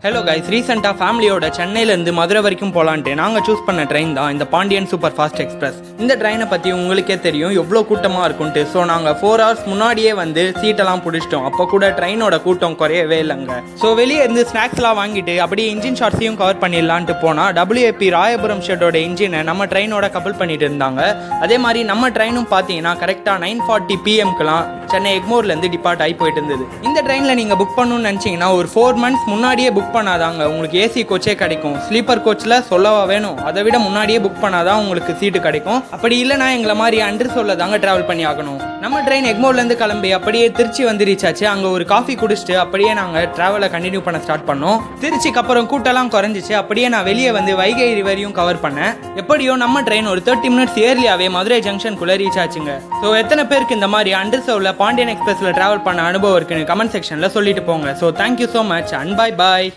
Hello guys, ரீசெண்டாக ஃபேமிலியோட சென்னையிலேருந்து மதுரை வரைக்கும் போகலான்ட்டு நாங்கள் சூஸ் பண்ண ட்ரெயின் தான் இந்த பாண்டியன் சூப்பர் ஃபாஸ்ட் எக்ஸ்பிரஸ். இந்த ட்ரெயினை பற்றி உங்களுக்கே தெரியும் எவ்வளோ கூட்டமாக இருக்குன்ட்டு. ஸோ நாங்கள் 4 hours முன்னாடியே வந்து சீட்டெல்லாம் பிடிச்சிட்டோம். அப்போ கூட ட்ரெயினோட கூட்டம் குறையவே இல்லைங்க. ஸோ வெளியே இருந்து ஸ்நாக்ஸ்லாம் வாங்கிட்டு அப்படியே இன்ஜின் ஷார்ட்ஸையும் கவர் பண்ணிடலான்ட்டு போனால் WAP ராயபுரம் ஷெட்டோட இன்ஜினை நம்ம ட்ரெயினோட கப்பல் பண்ணிட்டு இருந்தாங்க. அதே மாதிரி நம்ம ட்ரெயினும் பார்த்தீங்கன்னா கரெக்டாக 9:40 PM சென்னை எக்மோர்லேருந்து டிபார்ட் ஆகி போயிட்டு இருந்தது. இந்த ட்ரெயினில் நீங்கள் புக் பண்ணணும்னு நினச்சிங்கன்னா ஒரு 4 months முன்னாடியே புக் பண்ணாதாங்க உங்களுக்கு ஏசி கோச்சே கிடைக்கும். ஸ்லீப்பர் கோச்சில் சொல்லவா வேணும், அதை விட முன்னாடியே புக் பண்ணாதான் உங்களுக்கு சீட்டு கிடைக்கும். அப்படி இல்லைனா எங்களை மாதிரி அன்று சொல்ல தாங்க ட்ராவல் பண்ணி ஆகணும். நம்ம ட்ரெயின் எக்மோர்லேருந்து கிளம்பி அப்படியே திருச்சி வந்து ரீச் ஆச்சு. அங்கே ஒரு காஃபி குடிச்சிட்டு அப்படியே நாங்கள் ட்ராவலை கண்டினியூ பண்ண ஸ்டார்ட் பண்ணோம். திருச்சிக்கு அப்புறம் கூட்டெல்லாம் குறைஞ்சிச்சு. அப்படியே நான் வெளியே வந்து வைகை ரிவரையும் கவர் பண்ணேன். எப்படியோ நம்ம ட்ரெயின் ஒரு 30 minutes ஏர்லியாவே மதுரை ஜங்ஷனுக்குள்ளே ரீச் ஆச்சுங்க. ஸோ எத்தனை பேருக்கு இந்த மாதிரி அண்டர்சர்வ்ல பாண்டியன் எக்ஸ்பிரஸ்ல டிராவல் பண்ண அனுபவம் இருக்குன்னு கமெண்ட் செக்ஷன்ல சொல்லிட்டு போங்க. So thank you so much and bye.